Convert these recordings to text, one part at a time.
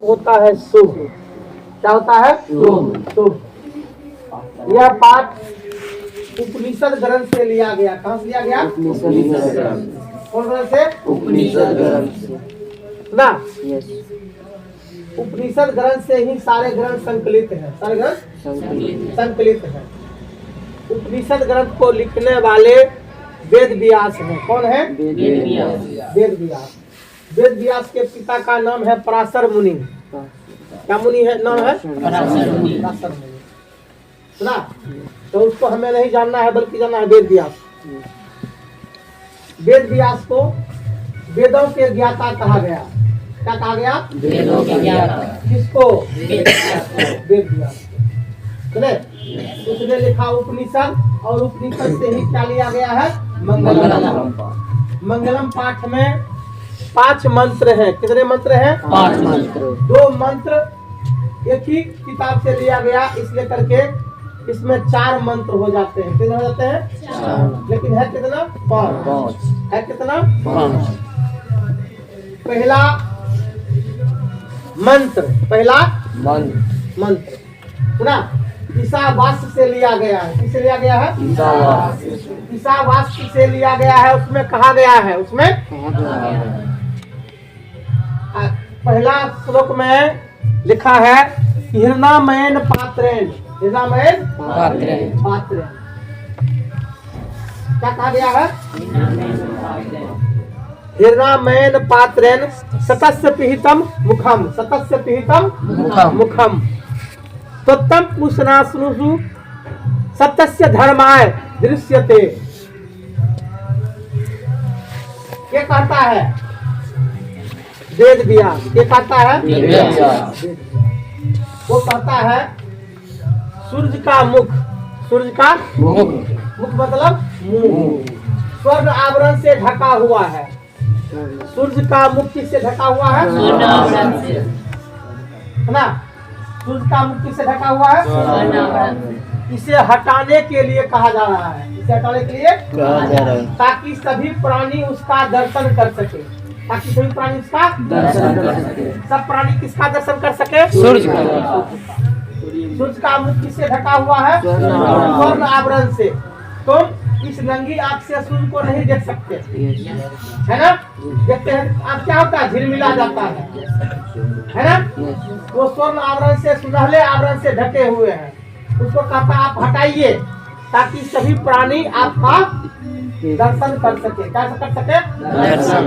होता है शुभ। क्या होता है? शुभ। यह पाठ उपनिषद ग्रंथ से लिया गया। कहाँ से लिया गया? कौन ग्रंथ से? उपनिषद ग्रंथ से ना। यस उपनिषद ग्रंथ से ही सारे ग्रंथ संकलित हैं। सारे ग्रंथ संकलित हैं। उपनिषद ग्रंथ को लिखने वाले वेद व्यास हैं। कौन है? वेद व्यास। वेद व्यास। वेद व्यास के पिता का नाम है पराशर मुनि। क्या मुनि है? नाम है पराशर मुनि। पराशर मुनि। सुना? तो उसको हमें नहीं जानना है, बल्कि जानना है वेद व्यास। वेद व्यास को वेदों के ज्ञाता कहा गया। क्या कहा गया? वेदों के ज्ञाता। किसको? वेद व्यास। सुने? उसने लिखा उपनिषद, और उपनिषद से ही क्या लिया गया है? मंगलम। मंगलम पाठ में 5 मंत्र हैं। कितने मंत्र हैं? 5 मंत्र। 2 मंत्र एक ही किताब से लिया गया, इसलिए करके इसमें 4 मंत्र हो जाते हैं। कितने हो जाते हैं? 4। लेकिन है कितना? 5। है कितना? 5। पहला मंत्र सुना? ईसावास्य से लिया गया है। किससे लिया गया है? ईसावास्य से लिया गया है। उसमें कहा गया है, उसमें पहला श्लोक में लिखा है हिरणामयन पात्रेण। हिरणामयन पात्रेण। क्या कहा गया है? हिरणामयन पात्रेण सतस्य पिहितम मुखम। सतस्य पिहितम मुखम त्वत्तम पुष्णासुषु सत्यस्य धर्माय दृश्यते। ये कहता है वेद व्यास। ये कहता है वो कहता है सूर्य का मुख। सूर्य का मुख मतलब मुंह स्वर्ण आवरण से ढका हुआ है। सूर्य का मुख किससे ढका हुआ है? है ना? सूर्य का मुख किससे ढका हुआ है? इसे हटाने के लिए कहा जा रहा है। इसे हटाने के लिए कहा जा रहा है ताकि सभी प्राणी उसका दर्शन कर सके। ताकि सभी प्राणी उसका दर्शन कर सके। सब प्राणी किसका दर्शन कर सके? सूर्य का। सूर्य का मुख किससे ढका हुआ है? स्वर्ण आवरण से। तुम इस नंगी आंख से सूर्य को नहीं देख सकते, है ना? देखते हैं आप, क्या होता है? झिलमिला जाता है ना? वो स्वर्ण आवरण से, सुनहले आवरण से ढके हुए हैं। उसको कहता आप हटाइए ताकि सभी प्राणी आपका दर्शन कर सके। क्या कर सके? दर्शन।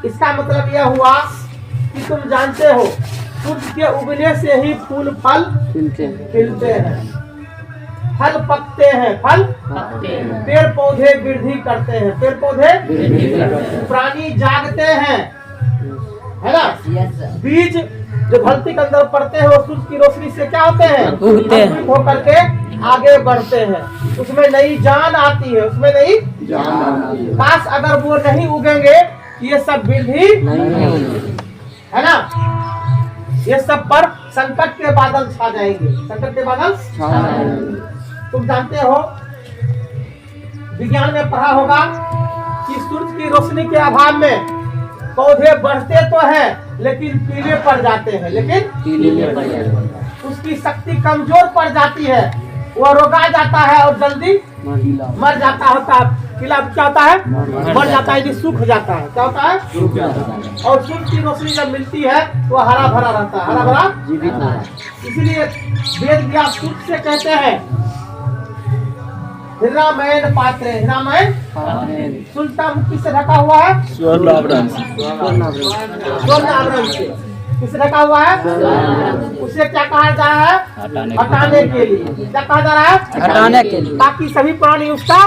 इसका मतलब यह हुआ कि तुम जानते हो सूर्य के उगने से ही फूल फल खिलते हैं, फल पकते हैं, पेड़ पौधे वृद्धि करते हैं, पेड़ पौधे प्राणी जागते हैं, है ना? बीज जो धरती के अंदर पड़ते हैं वो सूर्य की रोशनी से क्या होते हैं? अंकुरित होकर के आगे बढ़ते हैं। उसमें नई जान आती है। उसमें नई जान। काश अगर वो नहीं उगेंगे ये सब वृद्धि है ना? ये सब पर संकट के बादल छा जाएंगे। संकट के बादल तुम जानते हो, विज्ञान में पढ़ा होगा कि सूर्य की रोशनी के अभाव में पौधे बढ़ते तो हैं लेकिन पीले पड़ जाते हैं। उसकी शक्ति कमजोर पड़ जाती है, वो रोगा जाता है और जल्दी मर जाता होता है। पीला क्या होता है? मर जाता है, सूख जाता है। क्या होता है? सूख जाता है। और सूर्य की रोशनी जब मिलती है तो हरा भरा रहता है, हरा भरा जीवित है। इसलिए वेद व्यास सूर्य से कहते हैं हिरणामयन पात्रे। हिरणामयन सुलता मुख किससे ढका हुआ है? स्वर्ण आवरण से। किससे ढका हुआ है? उसे क्या कहा जा रहा है? हटाने के लिए। क्या कहा जा रहा है? हटाने के लिए, ताकि सभी प्राणी उसका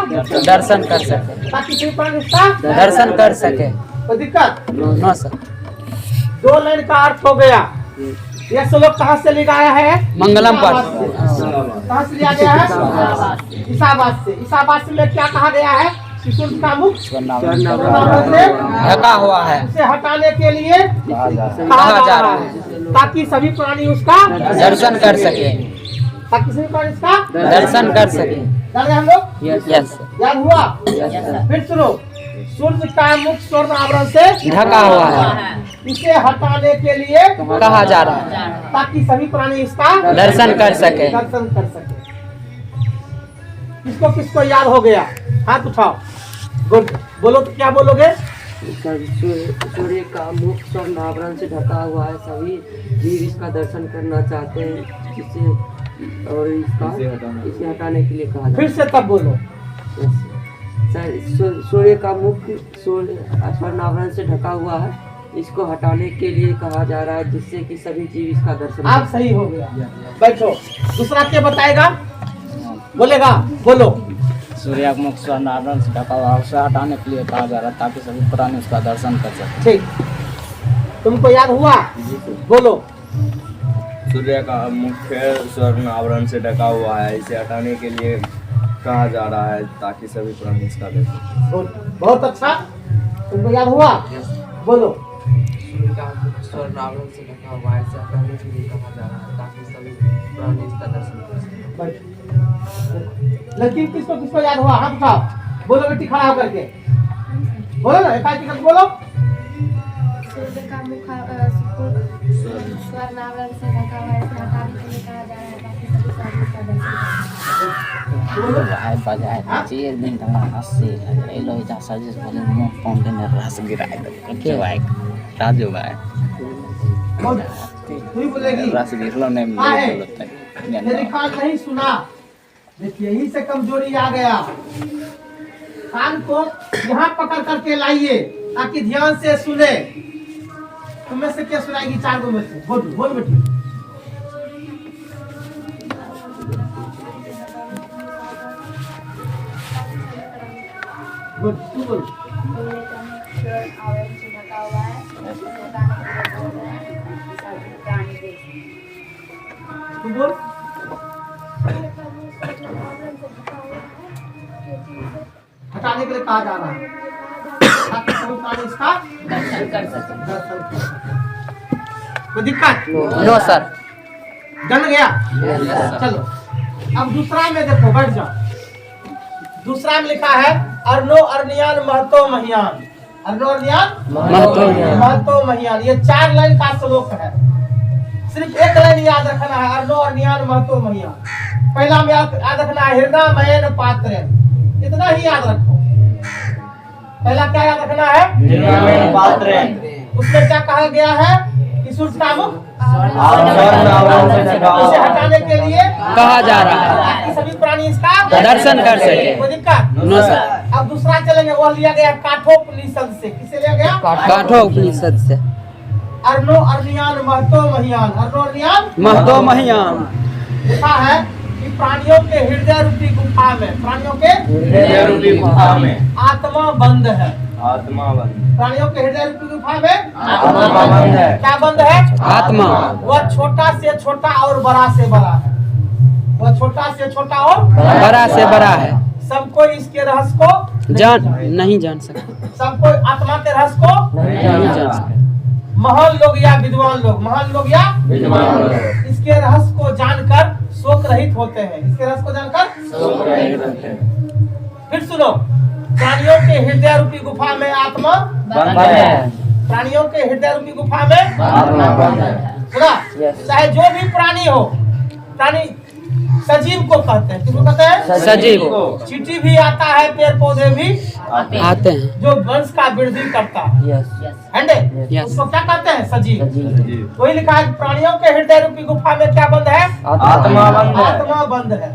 दर्शन कर सके। ताकि सभी प्राणी उसका दर्शन कर सके। कोई दिक्कत? No sir. 2 लाइन का अर्थ हो गया। यह श्लोक कहाँ से लिया गया है? मंगलम पाठ। कहाँ से लिया गया है? ईसावास्य से। ईसावास्य में क्या कहा गया है? सूर्य का मुख ढका हुआ है, उसे हटाने के लिए कहा जा रहा है ताकि सभी प्राणी उसका दर्शन कर सके। ताकि सभी प्राणी उसका दर्शन कर सके। जान रहे हम लोग? यस। याद हुआ? फिर सुनो। सूर्य का मुख स्वर्ण आवरण से ढका हुआ है, इसे हटाने के लिए कहा जा रहा है ताकि सभी प्राणी इसका दर्शन कर सके। दर्शन कर सके। किसको किसको याद हो गया? हाथ उठाओ। गुड। बोलो तो क्या बोलोगे? सूर्य का मुख स्वर्ण आवरण से ढका हुआ है, सभी जीव इसका दर्शन करना चाहते हैं, इसे और इसे हटाने के लिए कहा जाता है। फिर से तब बोलो। सूर्य का मुख स्वर्ण आवरण से ढका हुआ है, इसको हटाने के लिए कहा जा रहा है, जिससे कि सभी जीव इसका दर्शन आप सही हो गया। बैठो। दूसरा क्या बताएगा? बोलेगा? बोलो। सूर्य मुख स्वर्ण आवरण से ढका हुआ, उसे हटाने के लिए कहा जा रहा है ताकि सभी प्राणी उसका दर्शन कर सके। ठीक। तुमको याद हुआ? बोलो। सूर्य का मुख्य स्वर्ण आवरण से ढका हुआ है, इसे हटाने के लिए कहा जा रहा है ताकि सभी प्राणी इसका देखें। बहुत अच्छा। तुमको याद हुआ? बोलो। सूर्य का मुख स्वर्ण आवरण से ढका हुआ है, इसे हटाने के लिए कहा जा रहा है ताकि सभी प्राणी इसका दर्शन कर सकें। लेकिन किसको किसको याद हुआ? हाथ उठाओ। बोलो बेटी, खड़ा होकर के बोलो ना, एकाएक करके बोलो। सूर्य का मुख स्वर्ण आवरण से ढका हुआ है, इसे हटाने के लिए कहा जा रहा है ताकि सभी प्राणी इसका दर्शन बजाए बजाए चीर दिन तमा हंसी ले लो जा सजिस बोले मुंह पौंडे ने रस गिराए के भाई राजू भाई तू ही बोलेगी। रस गिरलो ने बोलते मेरी बात नहीं सुना। देखिए, यही से कमजोरी आ गया। कान को यहाँ पकड़ करके लाइए ताकि ध्यान से सुने। तुम्हें से क्या सुनाएगी? 4 गो में से बोल बोल बेटी। बोल तू बोल। सूर्य का मुख स्वर्ण आवरण से ढका हुआ है, इसे हटाने के लिए कहा जा रहा है ताकि सभी प्राणी देख सकें। तू बोल। हटाने के लिए कहा जा रहा है ताकि सभी प्राणी इसका दर्शन कर सके। दर्शन कर सके। कोई दिक्कत? No sir. जन गया? चलो अब दूसरा में देखो, बैठ जाओ। दूसरा में लिखा है अर्नो अर्नियान महतो महियान। अर्नो अर्नियान महतो महियान। ये 4 लाइन का श्लोक है। सिर्फ एक लाइन याद रखना है, अर्नो अर्नियान महतो महियान। पहला में याद रखना है हृदयमयन पात्र। इतना ही याद रखो। पहला क्या याद रखना है? हृदयमयन पात्र। उसमें क्या कहा गया है कि सूर्य का मुख स्वर्ण आवरण से ढका हुआ इसे हटाने के लिए कहा जा रहा है ताकि सभी प्राणी इसका दर्शन कर सके। कोई दिक्कत? No sir. अब दूसरा चलेंगे, वह लिया गया काठोपनिषद से। किसे लिया गया? काठोपनिषद से। अर्नो अर्नियान महतो महियान। अर्नो अर्नियान महतो महियान लिखा है कि प्राणियों के हृदय रूपी गुफा में, प्राणियों के हृदय रूपी गुफा में आत्मा बंद है। आत्मा बंद। प्राणियों के हृदय रूपी गुफा में आत्मा बंद है। क्या बंद है? आत्मा। वह छोटा से छोटा और बड़ा से बड़ा है। वह छोटा से छोटा और बड़ा से बड़ा है। सब कोई इसके रहस्य को नहीं जान सकते। सब कोई आत्मा के रहस्य को नहीं जान सकते। महान लोग या विद्वान लोग, महान लोग या विद्वान लोग इसके रहस्य को जानकर शोक रहित होते हैं। इसके रहस्य को जानकर शोक रहित होते हैं। फिर सुनो, प्राणियों के हृदय रूपी गुफा में आत्मा बंद है। प्राणियों के हृदय रूपी गुफा में आत्मा बंद है। सुना? चाहे जो भी प्राणी हो, प्राणी सजीव को कहते हैं। किसको कहते हैं? सजीव। चींटी भी आता है, पेड़ पौधे भी आते हैं। जो वंश का वृद्धि करता है। हैंडे? Yes. उसको क्या कहते हैं? सजीव। जी। वही लिखा है प्राणियों के हृदय रूपी गुफा में क्या बंद है? आत्मा बंद है। आत्मा बंद है।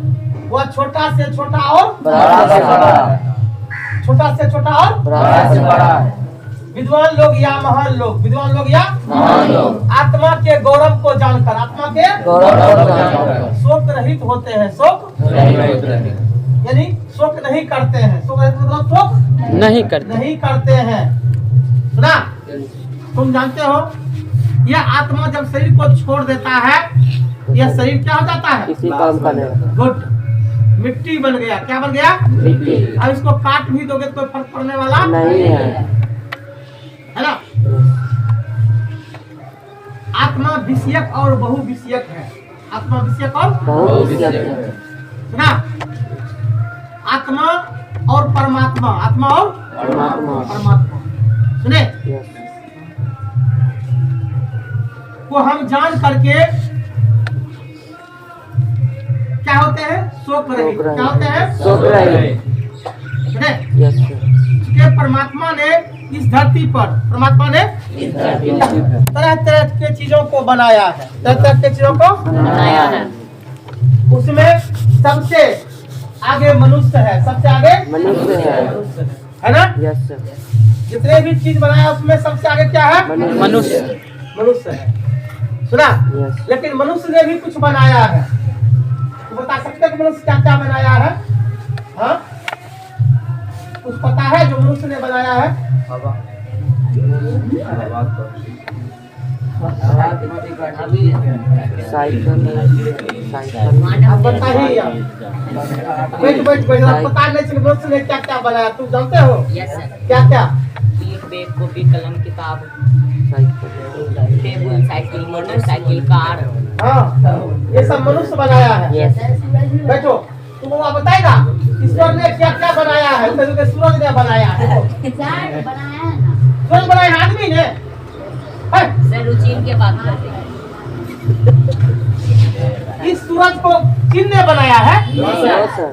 वह छोटा से छोटा और बड़ा से बड़ा है। छोटा से छोटा और बड़ा से बड़ा है। विद्वान लोग या महान लोग, विद्वान लोग या महान लोग आत्मा के गौरव को जानकर, आत्मा के शोक रहित होते हैं। शोक यानी शोक नहीं करते हैं। शोक रहित मतलब शोक नहीं करते। नहीं करते हैं। सुना? तुम जानते हो, यह आत्मा जब शरीर को छोड़ देता है, यह शरीर क्या हो जाता है? इसी काम का नहीं। गुड। मिट्टी बन गया। क्या बन गया? अब इसको काट भी दोगे तो कोई फर्क पड़ने वाला नहीं है। है ना? आत्मा विषयक और बहुविषयक है। आत्मा विषयक और बहुत सुना? आत्मा और परमात्मा, आत्मा और परमात्मा। सुने, को हम जान करके क्या होते हैं? शोक रहित। क्या होते हैं? शोक रहित। सुने, यस सर। कि परमात्मा ने इस धरती पर तरह तरह के चीजों को बनाया है, तरह तरह के चीजों को बनाया है। उसमें सबसे आगे मनुष्य है, सबसे आगे मनुष्य है ना? Yes sir. जितने भी चीज बनाया उसमें सबसे आगे क्या है? मनुष्य। मनुष्य है। सुना? यस। लेकिन मनुष्य ने भी कुछ बनाया है। तो बता सकते हैं कि मनुष्य क्या क्या बनाया है? हाँ, कुछ पता है जो मनुष्य ने बनाया है? साइकिल। आप बताइए। बैठ बैठ बैठ, आप पता नहीं कि मनुष्य ने क्या क्या बनाया, तुम जानते हो? Yes sir. क्या क्या? पीठ बैग कॉपी कलम किताब cycle. Table cycle motorcycle car. हाँ, ये सब मनुष्य बनाया है। यस। बैठो, तुमको वो बताएगा ईश्वर ने क्या क्या बनाया है। तो सूरज ने बनाया है, बनाया है ना। सूरज बनाया है आदमी ने। है? सर रुचि के बात करते हैं। इस सूरज को किन ने बनाया है? Yes sir.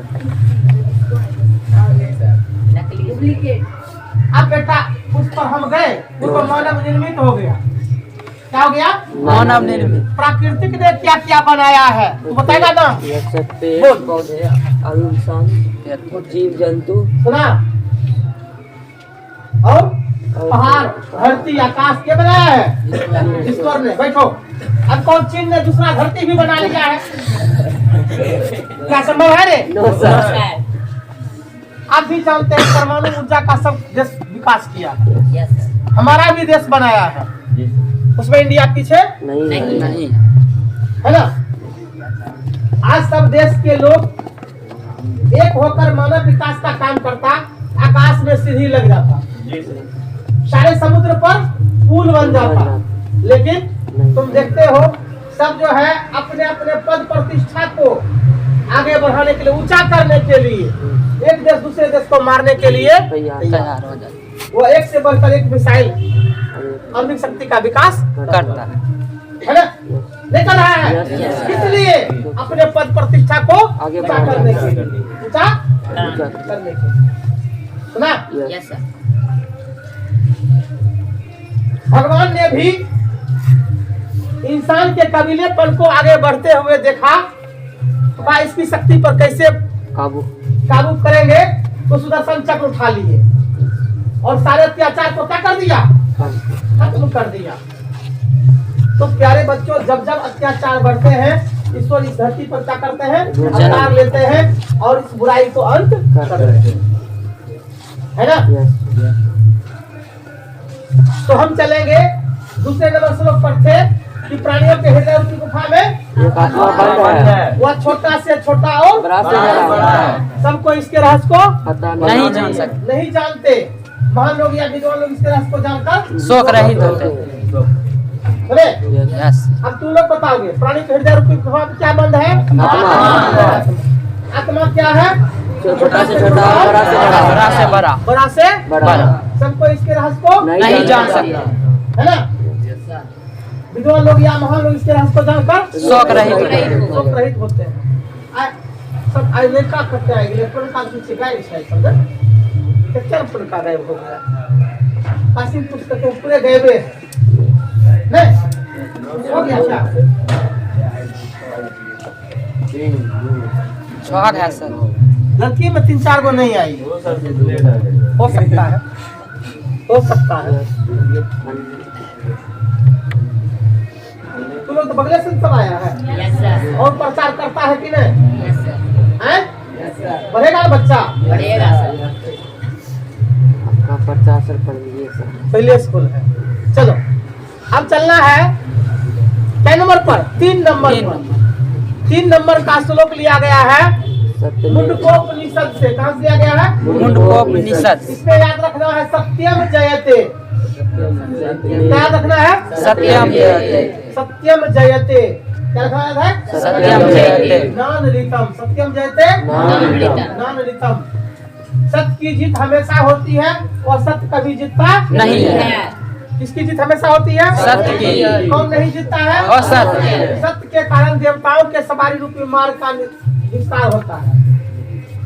नकली। अब बेटा उस पर हम गए, उस पर मानव निर्मित हो गया। क्या हो गया? मानव निर्मित। प्राकृतिक ने क्या क्या बनाया है तू बताएगा ना? Yes sir. पेड़ बोल। पौधे और इंसान, जीव जंतु। सुना? और पहाड़, धरती, आकाश के बनाया है ईश्वर ने। बैठो, अब कौन चीन ने दूसरा धरती भी बना लिया है? क्या संभव है रे? No sir. आप भी जानते हैं परमाणु ऊर्जा का सब देश विकास किया, यस सर। हमारा भी देश बनाया है, उसमें इंडिया पीछे नहीं। नहीं। है ना? आज सब देश के लोग एक होकर मानव विकास का काम करता, आकाश में सीढ़ी लग जाता, सारे समुद्र पर पुल बन जाता। लेकिन तुम देखते हो सब जो है अपने अपने पद प्रतिष्ठा को आगे बढ़ाने के लिए, ऊंचा करने के लिए, एक देश दूसरे देश को मारने के लिए तैयार हो जाए वो एक से बढ़कर एक मिसाइल आण्विक शक्ति का विकास करता है। है ना? नहीं कर रहा है। इसलिए अपने पद प्रतिष्ठा को आगे ऊंचा करने के लिए, ऊंचा करने के लिए। सुना? Yes sir. भगवान ने भी इंसान के कबीलेपन को आगे बढ़ते हुए देखा, तो इसकी शक्ति पर कैसे काबू करेंगे, तो सुदर्शन चक्र उठा लिए और सारे अत्याचार को क्या कर दिया? खत्म कर दिया। तो प्यारे बच्चों, जब जब अत्याचार बढ़ते हैं, ईश्वर इस धरती पर क्या करते हैं? अवतार लेते हैं और इस बुराई को अंत करते हैं, है ना? तो हम चलेंगे दूसरे नंबर श्लोक पर थे कि प्राणियों के हृदय की गुफा में एक आत्मा बंद है। वह छोटा से छोटा और बड़ा से बड़ा। सबको इसके रहस्य को पता नहीं जान सकते। नहीं जानते। महान लोग या विद्वान लोग इसके रहस्य को जानकर शोक रहित होते हैं। सुने? यस। अब तुम लोग बताओगे प्राणी के हृदय की गुफा में क्या बंद है? आत्मा क्या है? छोटा से छोटा, बड़ा से बड़ा। बड़ा से बड़ा। बड़ा से बड़ा। सबको इसके रहस्य को नहीं जान सकते। है ना? विद्वान लोग या महान लोग इसके रहस्य को जानकर शोक रहित होते हैं। शोक रहित होते हैं। सब इलेक्ट्रॉन करते हैं, इलेक्ट्रॉन का पीछे गायब है, समझे? कितना का गायब हो गया? कासिम पुस्तक पूरे गायब है, नहीं हो गया क्या? शौक है सर। लड़की में 3-4 गो नहीं आई, हो सकता है, हो सकता है। तुम लोग तो बगले से सब आया है यस सर। और प्रचार करता है कि नहीं? Yes sir. हैं? बढ़ेगा ना बच्चा? बढ़ेगा सर। आपका 50 पढ़ लीजिए सर। पहले स्कूल है। चलो अब चलना है क्या नंबर पर? 3 नंबर पर। 3 नंबर का श्लोक लिया गया है मुंडकोपनिषद से। कहाँ से लिया गया है? मुंडकोपनिषद। इसमें याद रखना है सत्यम जयते। क्या याद रखना है? सत्यम जयते। सत्यम जयते। क्या रखना है? सत्यम जयते। नानलितम। सत्यम जयते नानलितम। नानलितम। सत्य की जीत हमेशा होती है और सत्य कभी जीतता नहीं है। किसकी जीत हमेशा होती है? सत्य की। कौन नहीं जीतता है? असत्य। सत्य के कारण देवताओं के सवारी रूपी मार्ग का विस्तार होता है।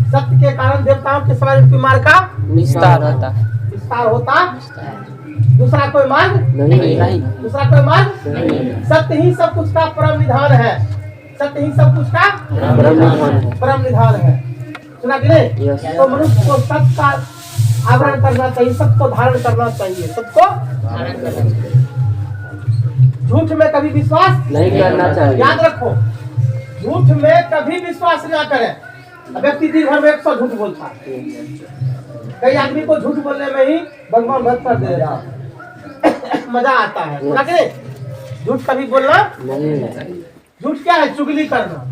सत्य के कारण देवताओं के सवारी रूपी मार्ग का विस्तार होता है। विस्तार होता। दूसरा कोई मार्ग नहीं। दूसरा कोई मार्ग। सत्य ही सब कुछ का परम निधान है। सत्य ही सब कुछ का परम निधान है। सुना कि नहीं? Yes. तो मनुष्य को सत्य का आवरण करना चाहिए, सत्य को धारण करना चाहिए, सत्य को झूठ में कभी विश्वास नहीं करना चाहिए। याद रखो, झूठ में कभी विश्वास ना करें। व्यक्ति दिन भर में 100 झूठ बोलता है। कई आदमी को झूठ बोलने में ही भगवान भक्त कर दे रहा है। मजा आता है। सुना कि नहीं? झूठ कभी बोलना नहीं है। झूठ क्या है? चुगली करना,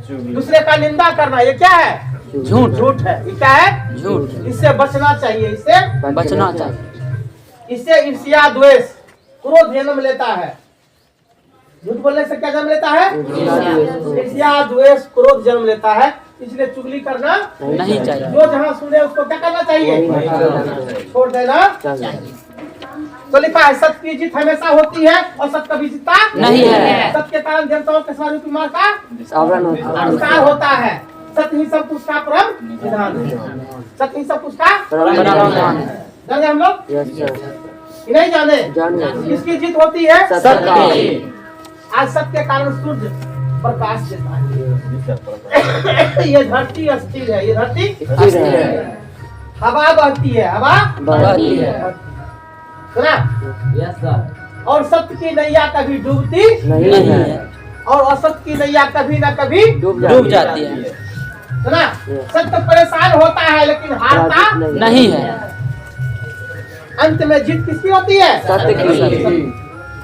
दूसरे का निंदा करना, ये क्या है? झूठ। झूठ है। ये क्या है? झूठ। इससे बचना चाहिए। इससे बचना चाहिए। इससे ईर्ष्या, द्वेष, क्रोध जन्म लेता है। झूठ बोलने से क्या जन्म लेता है? ईर्ष्या, द्वेष, क्रोध जन्म लेता है। इसलिए चुगली करना नहीं चाहिए। जो जहाँ सुने उसको क्या करना चाहिए? छोड़ देना। तो लिखा है सत्य की जीत हमेशा होती है और सत्य कभी जीतता नहीं है। सत्य के कारण देवताओं के सवारी रूपी मार्ग का आवरण होता है। विस्तार होता है। सत्य ही सब कुछ का परम निधान है। सत्य ही सब कुछ का निधान है। जाने हम लोग यस सर। कि नहीं जाने? जाने। किसकी जीत होती है? सत्य की। आज सत्य के कारण सूर्य प्रकाश देता है। ये धरती अस्थिर है। ये धरती स्थिर है। हवा बहती है। हवा बहती है। सुना? Yes sir. और सत्य की नैया कभी डूबती नहीं है। और असत्य की नैया कभी ना कभी डूब डूब जाती है। सुना? सत्य परेशान होता है लेकिन हारता नहीं है। अंत में जीत किसकी होती है? सत्य की।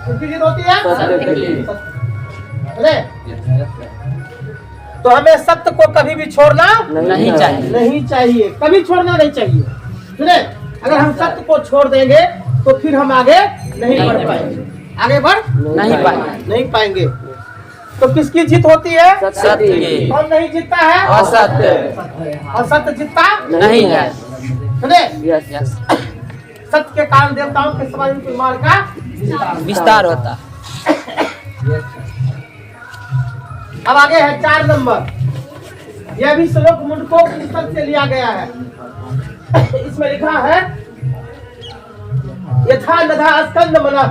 किसकी जीत होती है? सत्य की। अरे, तो हमें सत्य को कभी भी छोड़ना नहीं चाहिए। नहीं चाहिए। कभी छोड़ना नहीं चाहिए। सुने, अगर हम सत्य को छोड़ देंगे तो फिर हम आगे नहीं बढ़ पाएंगे। आगे बढ़ नहीं पाएंगे। नहीं पाएंगे। तो किसकी जीत होती है? सत्य की। कौन नहीं जीतता है? असत्य असत्य जीतता नहीं है। सुने, यस यस। सत्य के कारण देवताओं के सवारी रूपी मार्ग का विस्तार होता। अब आगे है 4 नंबर। यह भी श्लोक मुंडको उपनिषद से लिया गया है। इसमें लिखा है यथा नदा स्कंद मनः।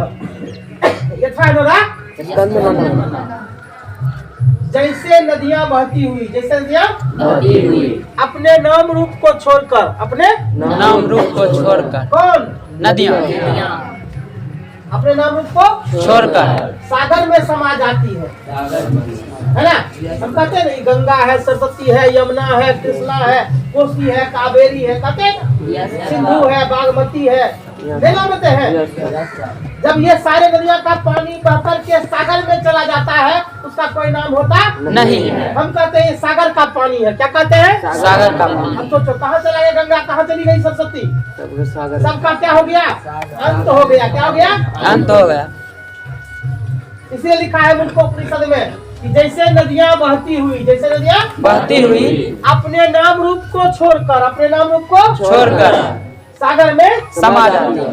यथा नदा स्कंद मनः। जैसे नदियां बहती हुई, जैसे नदियां बहती हुई। अपने नाम रूप को छोड़कर, अपने नाम रूप को छोड़कर। कौन? नदियाँ अपने नाम रूप को छोड़कर सागर में समा जाती है ना? हम कहते हैं ना, गंगा है, सरस्वती है, यमुना है, कृष्णा है, कोसी है, कावेरी है, कहते हैं ना? सिंधु है, बागमती है, बेलामते है। जब ये सारे नदियों का पानी बहकर के सागर में चला जाता है उसका कोई नाम होता नहीं। हम कहते हैं सागर का पानी है। क्या कहते हैं? सागर का पानी। हम सोचो कहाँ चला गया गंगा, कहाँ चली गई सरस्वती? सागर। सबका क्या हो गया? अंत हो गया। क्या हो गया? अंत हो गया। इसलिए लिखा है मुझको उपनिषद में कि जैसे नदियां बहती हुई, जैसे नदियां बहती हुई अपने नाम रूप को छोड़कर, अपने नाम रूप को छोड़कर सागर में समा जाती है।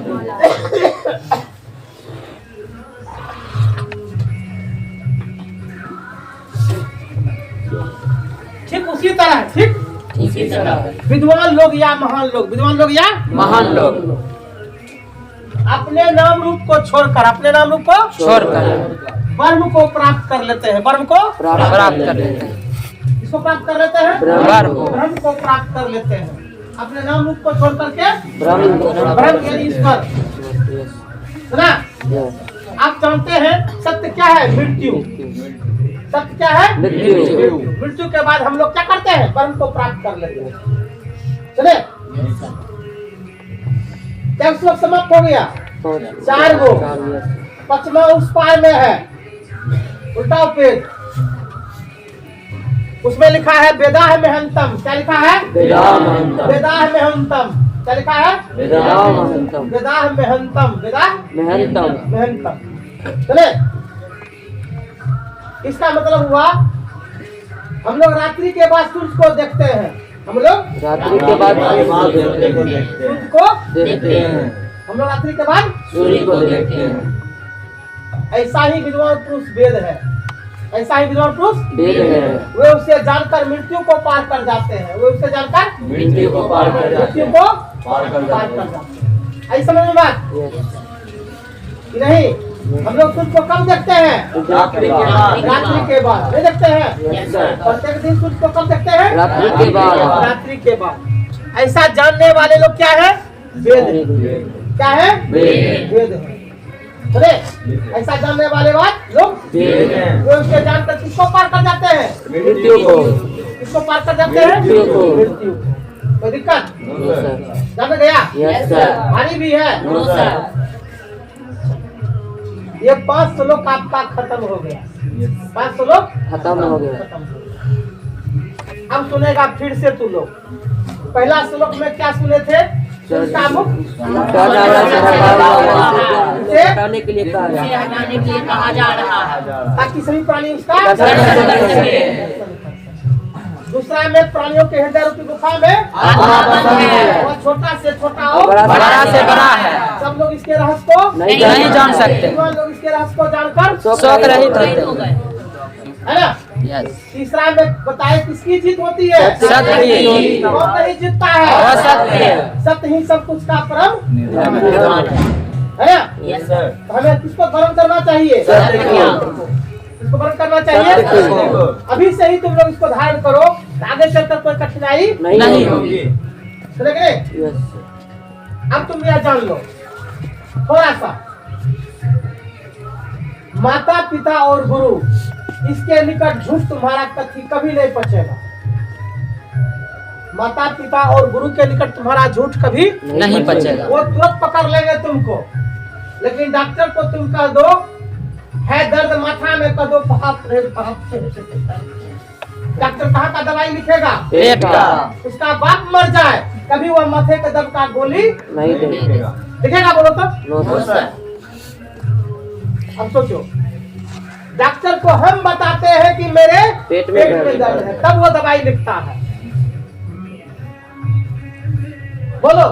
ठीक उसी तरह, ठीक विद्वान लोग या महान लोग, विद्वान लोग या महान लोग अपने नाम रूप को छोड़कर, अपने नाम रूप को छोड़कर ब्रह्म को प्राप्त कर लेते हैं। ब्रह्म को प्राप्त कर लेते हैं। इसको प्राप्त कर लेते हैं। ब्रह्म को प्राप्त कर लेते हैं। अपने नाम रूप को छोड़ करके ब्रह्म यानी ईश्वर। सुना? आप जानते हैं सत्य क्या है? मृत्यु। सत्य क्या है? मृत्यु। मृत्यु के बाद हम लोग क्या करते हैं? ब्रह्म को प्राप्त कर लेते हैं। चले, क्या श्लोक समाप्त हो गया? 4 गो। 5वां उस पार में है, उल्टा पेज। उसमें लिखा है वेदाह में हंतम। क्या लिखा है? वेदाह में हंतम। क्या लिखा है? वेदाह में हंतम। वेदाह में हंतम। चले, इसका मतलब हुआ हम लोग रात्रि के बाद सूर्य को देखते हैं। हम लोग रात्रि के बाद सूर्य को देखते हैं। हम लोग रात्रि के बाद सूर्य को देखते हैं। ऐसा ही विद्वान पुरुष वेद है, ऐसा ही विद्वान पुरुष वेद है। वे उसे जानकर मृत्यु को पार कर जाते हैं, वे उसे जानकर मृत्यु को पार कर जाते मृत्यु हैं। को पार कर पार जाते कर हैं। जाते हैं। ऐसी समझ में बात कि नहीं? हम लोग सूर्य को कब देखते हैं? रात्रि के बाद। रात्रि के बाद नहीं देखते हैं? Yes, sir. प्रत्येक दिन सूर्य को कब देखते हैं? रात्रि के बाद। रात्रि के बाद। ऐसा जानने वाले लोग क्या है? वेद है। क्या है? वेद। वेद है। सुने? ऐसा जानने वाले बात लोग वेद है। वे उसे जानकर किसको पार कर जाते हैं? मृत्यु को। किसको पार कर जाते हैं? मृत्यु को। मृत्यु को। कोई दिक्कत? No sir. जान गया? Yes sir. भारी भी है। No sir. ये 5 श्लोक आपका खत्म हो गया। 5 श्लोक खत्म हो गया। खत्म हो गया। अब सुनेगा फिर से तू लोग। पहला श्लोक में क्या सुने थे? उसका मुख से हटाने के लिए कहा इसे जाता है। हटाने के लिए कहा जा रहा है। ताकि सभी प्राणी उसका दर्शन कर सके। दूसरा में प्राणियों के हृदय रूपी गुफा में आत्मा बंद है। वह छोटा से छोटा हो बड़ा से बड़ा है। सब लोग इसके रहस्य को नहीं जान सकते। विद्वान लोग इसके रहस्य को जानकर शोक रहित रहित हो गए। है ना? यस तीसरा में बताए किसकी जीत होती है? सत्य की। कौन नहीं जीतता वह है? सत्य है। सत्य ही सब कुछ का परम निर्वाण है ना? Yes, sir. तो हमें किसको ग्रहण करना चाहिए? सत्य को। किसको ग्रहण करना सत्य चाहिए? को। अभी से ही तुम लोग इसको धारण करो, आगे चलकर कोई कठिनाई नहीं होगी। सुने कि नहीं? यस। अब तुम यह जान लो थोड़ा सा, माता पिता और गुरु इसके निकट झूठ तुम्हारा कभी नहीं पचेगा। माता पिता और गुरु के निकट तुम्हारा झूठ कभी नहीं पचेगा। वो तुरंत पकड़ लेंगे तुमको। लेकिन डॉक्टर को तुम कह दो है दर्द माथा में, कह दो डॉक्टर कहाँ का दवाई लिखेगा? पेट का। उसका बाप मर जाए कभी वो माथे के दर्द का गोली नहीं देगा। लिखेगा? बोलो तो। No sir. अब सोचो, डॉक्टर को हम बताते हैं कि मेरे पेट में दर्द है, तब वो दवाई लिखता है। बोलो,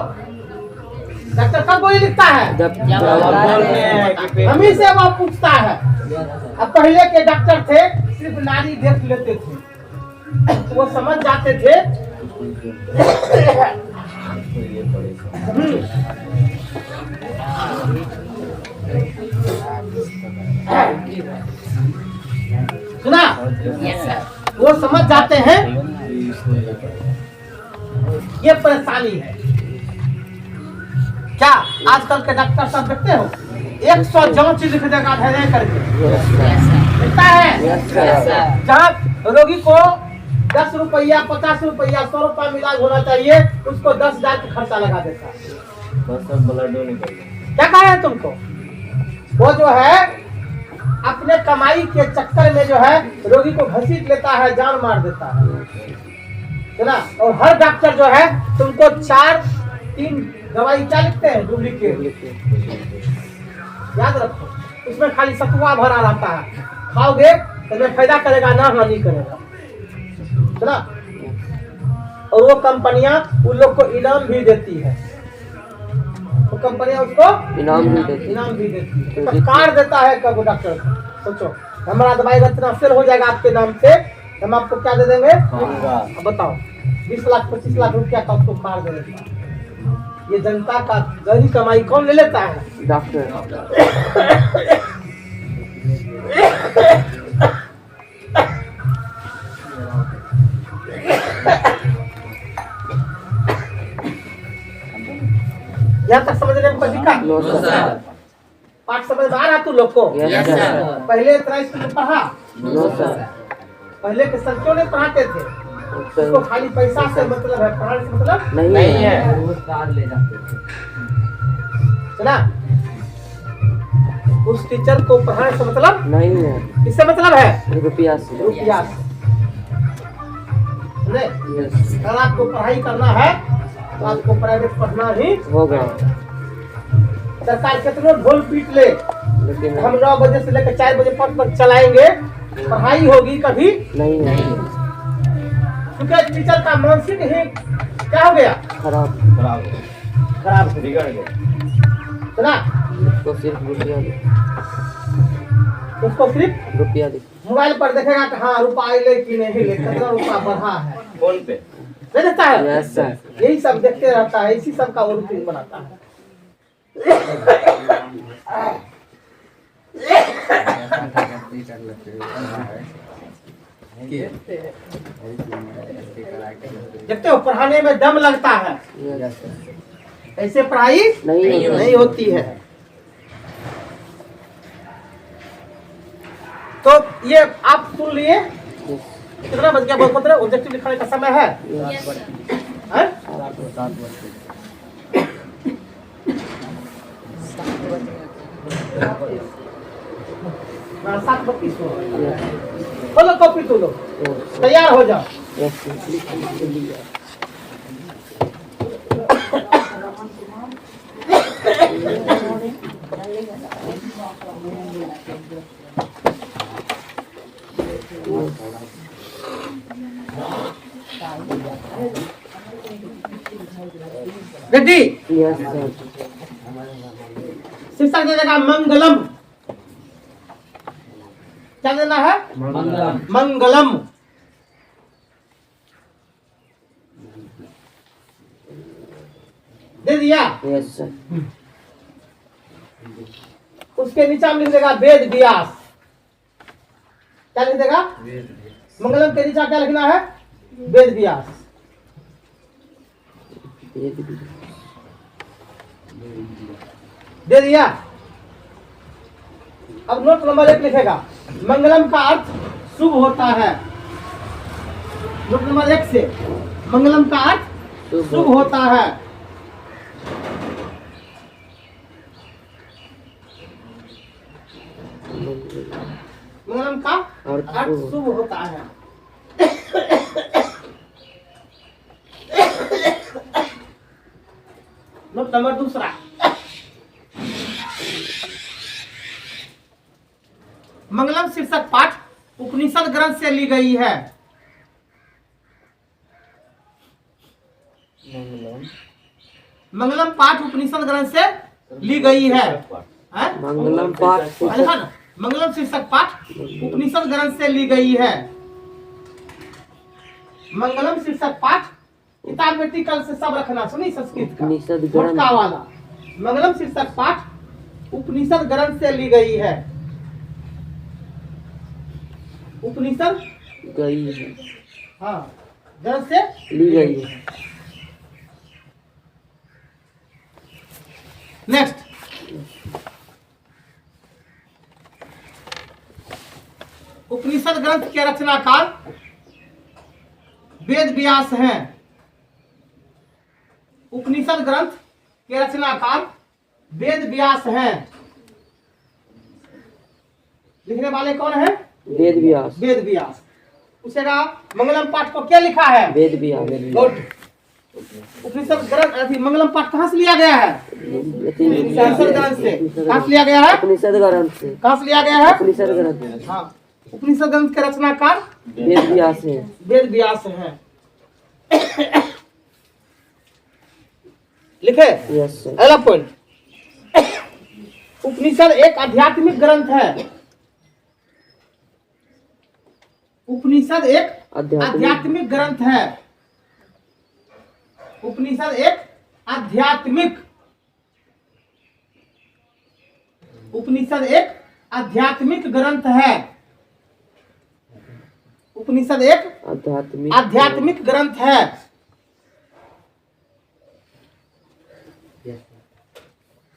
डॉक्टर कब गोली लिखता है? जब हम ही से वो पूछता है। अब पहले के डॉक्टर थे सिर्फ नाड़ी देख लेते थे, वो समझ जाते थे। सुना? Yes, sir. वो समझ जाते हैं ये परेशानी है। क्या आजकल के डॉक्टर सब देखते हो 100 जांच लिख देगा धैर्य करके लिखता है। जहाँ रोगी को 10 रुपया 50 रुपया 100 रुपया इलाज होना चाहिए, उसको 10,000 का खर्चा लगा देता है। बस सब ब्लड नहीं करता। क्या कहा है तुमको? वो जो है अपने कमाई के चक्कर में जो है रोगी को घसीट लेता है, जान मार देता है ना? और हर डॉक्टर जो है तुमको 4-3 दवाई क्या लिखते हैं? डुप्लीकेट। याद रखो, उसमें खाली सतुआ भरा रहता है, खाओगे तो तुम्हें फायदा करेगा ना हानि करेगा, है ना? और वो कंपनियां उन लोग को इनाम भी देती है। वो कंपनियां उसको इनाम भी देती इनाम भी देती है, तो कार्ड देता है कब डॉक्टर को। सोचो हमारा दवाई इतना सेल हो जाएगा आपके नाम से, हम आपको क्या दे देंगे? अब बताओ 20 लाख 25 लाख रुपया का उसको कार्ड दे देता है। ये जनता का गहरी कमाई कौन ले लेता है? डॉक्टर। यहाँ तक समझने में कोई दिक्कत? No sir. पाठ समझ में आ रहा तू लोग को? Yes sir. पहले इतना स्कूल में पढ़ा? No sir. पहले के सर क्यों नहीं पढ़ाते थे? उसको खाली पैसा से मतलब है, पढ़ाने से मतलब नहीं है। सुना? उस टीचर को पढ़ाने से मतलब नहीं है। किससे मतलब है? रुपया से। रुपया से। समझे? यस। अगर आपको पढ़ाई करना है तो आपको प्राइवेट पढ़ना ही होगा। सरकार कितने ढोल पीट ले, लेकिन हम 9 बजे से लेकर 4 बजे तक चलाएंगे, पढ़ाई होगी कभी? नहीं है। क्योंकि टीचर का मानसिक ही क्या हो गया, खराब। खराब हो खराब हो गया। बिगड़ गया। सुना, उसको सिर्फ रुपया दे, उसको सिर्फ रुपया दे। मोबाइल पर देखेगा कि हाँ रुपया ले कि नहीं ले, कितना रुपया बढ़ा है, फोन पे नहीं देखता है। Yes sir. यही सब देखते रहता है, इसी सब का वो रूटीन बनाता है। देखते हो पढ़ाने में दम लगता है, यस सर। ऐसे पढ़ाई नहीं होती है। तो ये आप सुन लिए, कितना बज गया बोल पत्र, ऑब्जेक्टिव लिखने का समय है, हैं? 7:32 खोलो कॉपी तो लो, तैयार हो जाओ। Yes sir. Ready, yes sir. शीर्षक दे देगा मंगलम। क्या देना है, मंगलम। दे दिया। Yes sir. उसके नीचे में लिख देगा वेद व्यास। क्या लिख देगा, मंगलम के नीचे क्या लिखना है, वेद व्यास। दे दिया। अब नोट नंबर 1 लिखेगा, मंगलम का अर्थ शुभ होता है। नोट नंबर 1 से, मंगलम का अर्थ शुभ होता है। मंगलम का अर्थ शुभ होता है। नोट नंबर 2, मंगलम शीर्षक पाठ उपनिषद ग्रंथ से ली गई है। मंगलम पाठ उपनिषद ग्रंथ से ली गई है। हैं? मंगलम पाठ लिखा ना? मंगलम शीर्षक पाठ उपनिषद ग्रंथ से ली गई है। मंगलम शीर्षक पाठ, किताब में टिकल से सब रखना, सुनी संस्कृत का उपनिषद ग्रंथ। मोटका वाला। मंगलम शीर्षक पाठ उपनिषद ग्रंथ से ली गई है। उपनिषद गई है, हाँ ग्रंथ से ली गई है। नेक्स्ट, उपनिषद ग्रंथ के रचनाकार वेद व्यास हैं। उपनिषद ग्रंथ के रचनाकार वेद व्यास हैं। लिखने वाले कौन है, वेद व्यास। वेद व्यास। पूछेगा मंगलम पाठ को क्या लिखा है, वेद व्यास। गुड। उपनिषद ग्रंथ अथी मंगलम पाठ कहाँ से लिया गया है, उपनिषद ग्रंथ से। कहाँ से लिया गया है, उपनिषद ग्रंथ से। कहाँ से लिया गया है, उपनिषद ग्रंथ। हाँ। उपनिषद ग्रंथ के रचनाकार वेद व्यास है। वेद व्यास हैं। लिखे। Yes sir. अगला पॉइंट, उपनिषद एक आध्यात्मिक ग्रंथ है। उपनिषद एक आध्यात्मिक ग्रंथ है। उपनिषद एक आध्यात्मिक, उपनिषद एक आध्यात्मिक ग्रंथ है। उपनिषद एक आध्यात्मिक ग्रंथ है।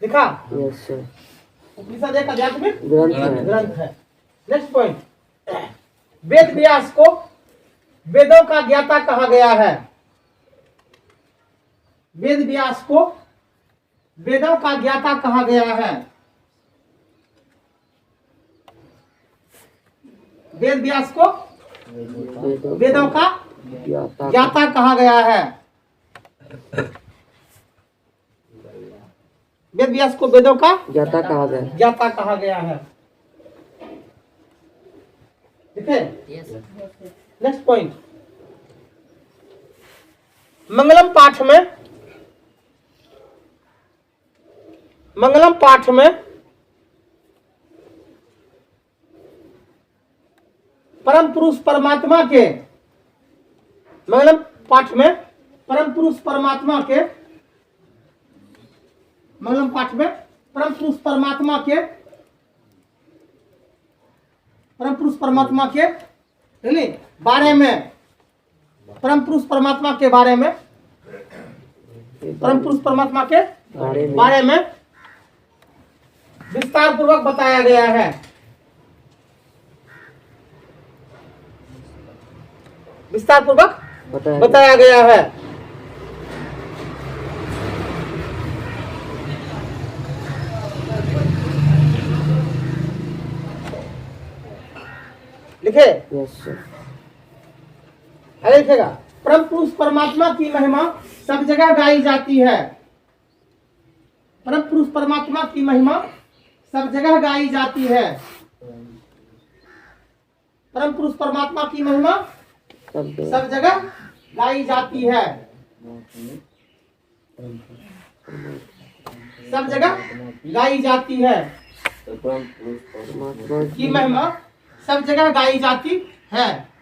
लिखा। Yes sir. उपनिषद एक आध्यात्मिक ग्रंथ है। नेक्स्ट पॉइंट, वेद व्यास को वेदों का ज्ञाता कहा गया है। वेद व्यास को वेदों का ज्ञाता कहा गया है। वेद व्यास को वेदों का ज्ञाता कहा गया है। वेद व्यास को वेदों का ज्ञाता कहा गया। ज्ञाता कहा गया है। ठीक है। नेक्स्ट पॉइंट, मंगलम पाठ में परम पुरुष परमात्मा के मंगलम पाठ में परम पुरुष परमात्मा के मंगलम पाठ में परम पुरुष परमात्मा के बारे में परम पुरुष परमात्मा के बारे में परम पुरुष परमात्मा के बारे में विस्तार पूर्वक बताया गया है। विस्तार पूर्वक बताया गया है। लिखे अरे लिखेगा परम पुरुष परमात्मा की महिमा सब जगह गाई जाती है। परम पुरुष परमात्मा की महिमा सब जगह गाई जाती है। परम पुरुष परमात्मा की महिमा सब जगह गाई जाती है। सब जगह गाई जाती है की महिमा सब जगह गाई जाती है।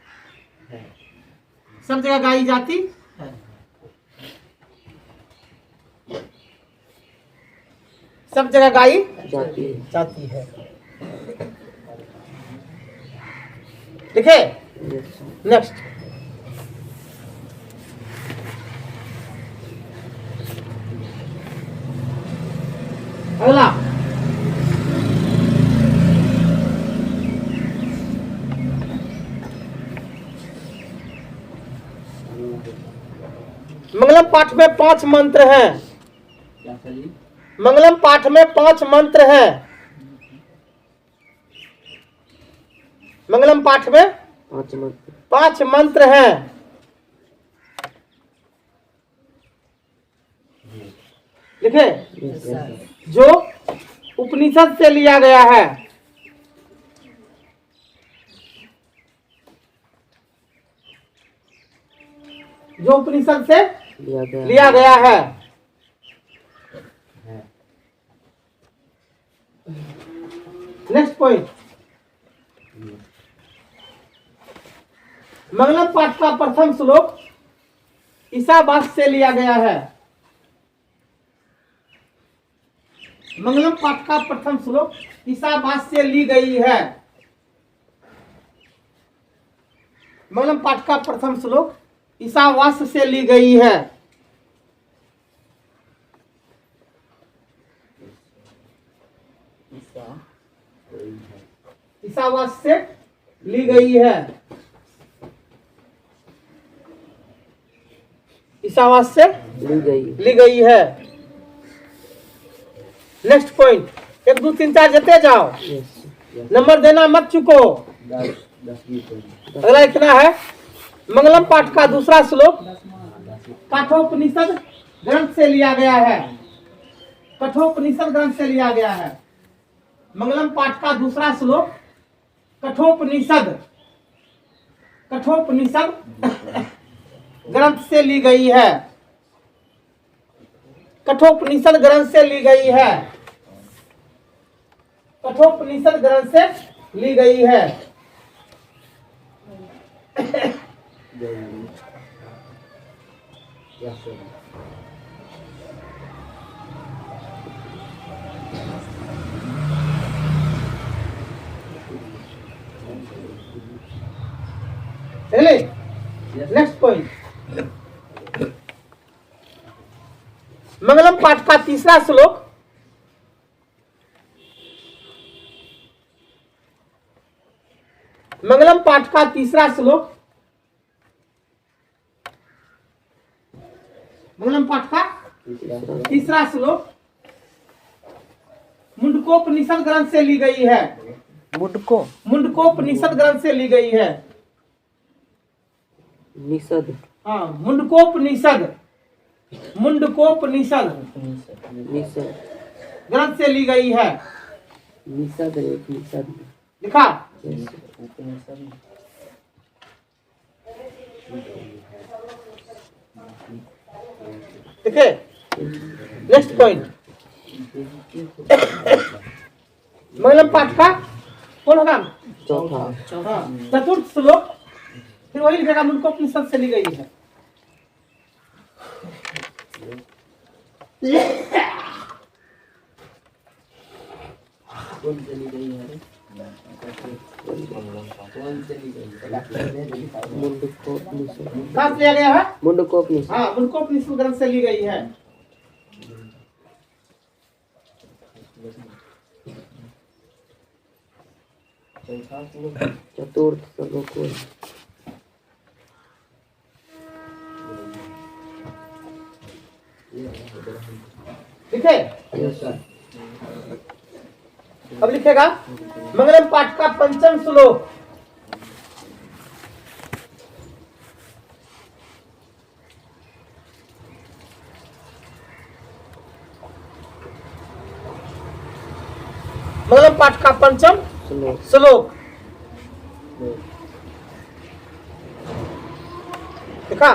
सब जगह गाई जाती है। सब जगह गाई जाती है। लिखे नेक्स्ट अगला मंगलम पाठ में 5 मंत्र हैं। मंगलम पाठ में 5 मंत्र हैं। मंगलम पाठ में 5 मंत्र हैं। लिखे जो उपनिषद से लिया गया है। जो उपनिषद से लिया गया है। नेक्स्ट पॉइंट मंगलम पाठ का प्रथम श्लोक ईसावास से लिया गया है। मंगलम पाठ का प्रथम श्लोक ईसावास से ली गई है। मंगलम पाठ का प्रथम श्लोक ईसावास से ली गई है। ईसावास से ली गई है। ईसावास से ली गई है। नेक्स्ट पॉइंट 1 2 3 4 जते जाओ। नंबर देना मत चुको। अगला इतना है मंगलम पाठ का दूसरा श्लोक कठोपनिषद ग्रंथ से लिया गया है। कठोपनिषद ग्रंथ से लिया गया है। मंगलम पाठ का दूसरा श्लोक कठोपनिषद ग्रंथ से ली गई है। कठोपनिषद ग्रंथ से ली गई है। कठोपनिषद ग्रंथ से ली गई है। नेक्स्ट पॉइंट मंगलम पाठ का तीसरा श्लोक मंगलम पाठ का तीसरा श्लोक मंगलम पाठ का तीसरा श्लोक मुंडकोपनिषद ग्रंथ से ली गई है। मुंडकोपनिषद ग्रंथ से ली गई है। निषद हाँ मुंडकोपनिषद ग्रंथ से ली गई है। निषद लिखा ठीक है, नेक्स्ट पॉइंट, मंगलम पाठ का कौन होगा? चौथा। हाँ, चतुर्थ श्लोक, फिर वही लिखेगा मुंडकोपनिषद से ली गई है। कहाँ से लिया गया है? मुंडकोपनिषद। हाँ, मुंडकोपनिषद ग्रंथ से ली गई है। चतुर्थ श्लोक। ठीक है, अब लिखेगा मंगलम पाठ का पंचम श्लोक। मंगलम पाठ का पंचम श्लोक देखा,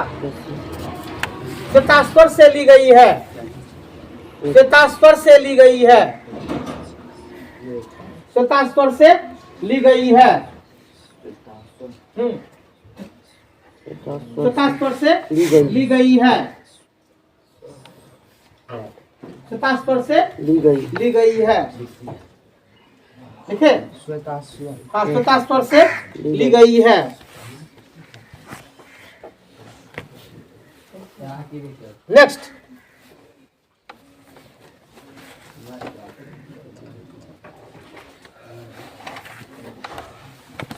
श्वेतास्वर से ली गई है, श्वेतास्वर से ली गई है, श्वेतास्वर से ली गई है, श्वेतास्वर से ली गई है, श्वेतास्वर से ली गई है। देखिए, हाँ, श्वेतास्वर से ली गई है। नेक्स्ट,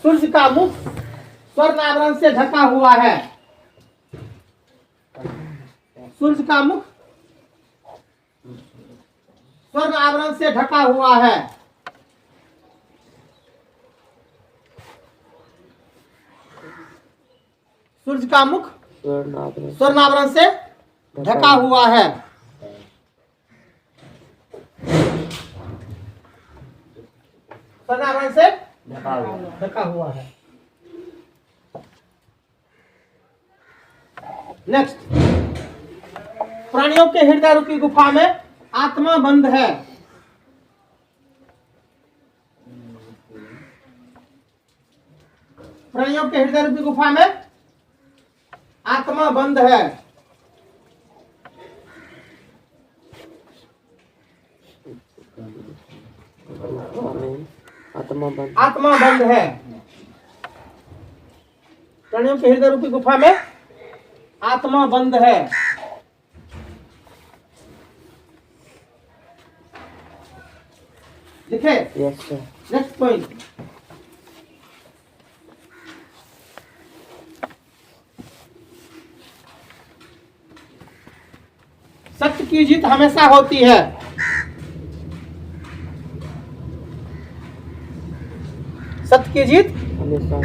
सूर्य का मुख स्वर्ण आवरण से ढका हुआ है। सूर्य का मुख स्वर्ण आवरण से ढका हुआ है। सूर्य का मुख स्वर्ण आवरण से ढका हुआ है। स्वर्ण आवरण से ढका हुआ है। नेक्स्ट, प्राणियों के हृदय रूपी गुफा में आत्मा बंद है। प्राणियों के हृदय रूपी गुफा में आत्मा बंद है। आत्मा बंद है। प्राणियों के हृदय रूपी गुफा में आत्मा बंद है। लिखे, नेक्स्ट पॉइंट, सत्य की जीत हमेशा होती है। सत्य की जीत हमेशा।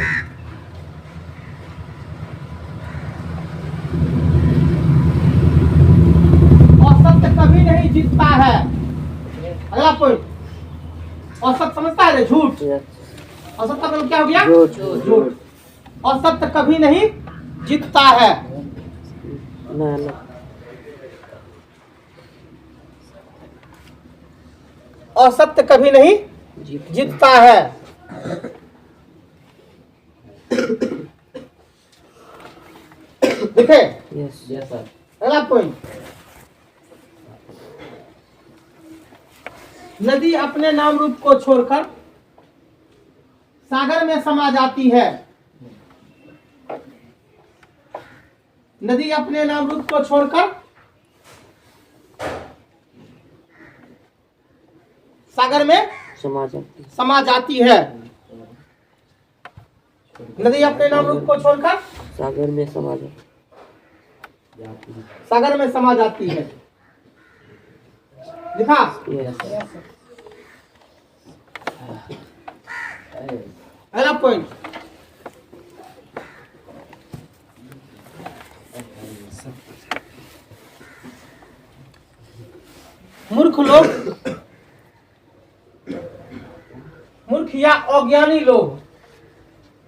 और सत्य कभी नहीं जीतता है। अगला पॉइंट, और सत्य समझता है झूठ। और सत्य मतलब क्या हो गया? झूठ। और सत्य कभी नहीं जीतता है। और सत्य कभी नहीं जीतता है। देखे, अगला पॉइंट, नदी अपने नाम रूप को छोड़कर सागर में समा जाती है। नदी अपने नाम रूप को छोड़कर सागर में समा जाती है। नदी अपने नाम रूप को छोड़कर सागर में समा जाती है। लिखा, अगला पॉइंट, मूर्ख लोग, मूर्ख या अज्ञानी लोग,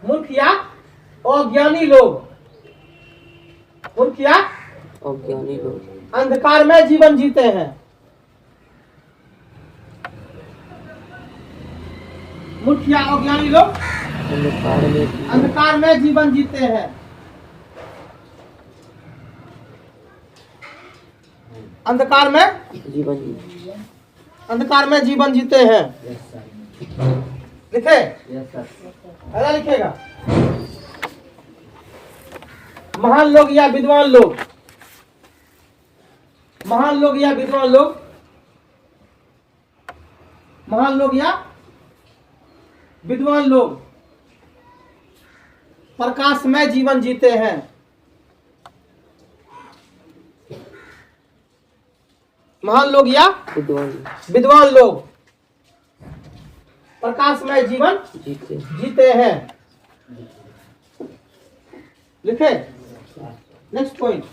मूर्ख या अज्ञानी लोग, मूर्ख या अज्ञानी लोग अंधकार में जीवन जीते हैं। मुखिया अज्ञानी लोग अंधकार में जीवन जीते हैं। अंधकार में जीवन जीते हैं। लिखे ऐसा लिखेगा। महान लोग या विद्वान लोग, महान लोग या विद्वान लोग, महान लोग या विद्वान लोग प्रकाश में जीवन जीते हैं। महान लोग या विद्वान लोग प्रकाश में जीवन जीते हैं। लिखे। नेक्स्ट पॉइंट,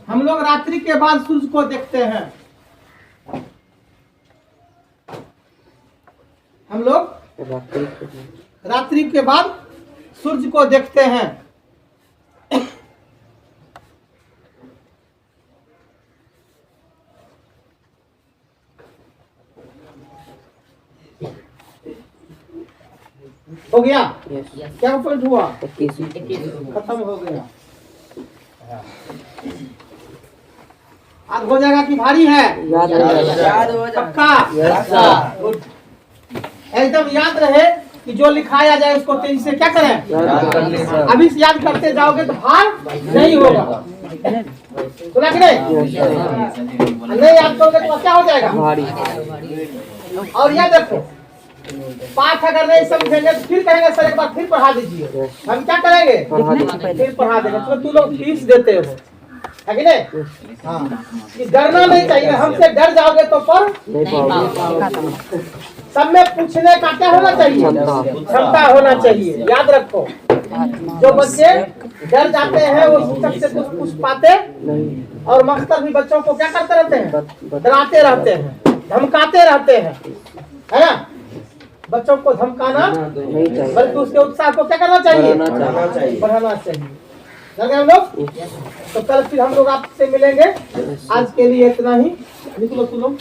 हम लोग रात्रि के बाद सूर्य को देखते हैं। हम लोग रात्रि के बाद सूर्य को देखते हैं। हो गया? क्या पॉइंट हुआ? खत्म हो गया। आज हो जाएगा कि भारी है? याद हो पक्का? गुड। एकदम याद रहे कि जो लिखाया जाए उसको तेजी से क्या करें? अभी से याद करते जाओगे तो भार नहीं होगा। सुना कि नहीं? नहीं याद करोगे तो क्या हो जाएगा? और याद रखो, पाठ अगर नहीं समझेंगे तो फिर कहेंगे सर एक बार फिर पढ़ा दीजिए। हम क्या करेंगे? फिर पढ़ा देंगे। तो तुम लोग फीस देते हो, है कि नहीं? हाँ, कि डरना नहीं चाहिए। हमसे डर जाओगे तो पर सब में पूछने का क्या होना चाहिए? क्षमता होना चाहिए। याद रखो, जो बच्चे डर जाते हैं वो शिक्षक से कुछ पूछ पाते और मास्टर भी बच्चों को क्या करते रहते हैं? डराते रहते हैं, धमकाते रहते हैं, है ना? बच्चों को धमकाना बल्कि उसके उत्साह को क्या करना चाहिए? बढ़ाना चाहिए। लगे हम लोग? तो कल फिर हम लोग आपसे मिलेंगे। आज के लिए इतना ही। निकलो तुम लोग।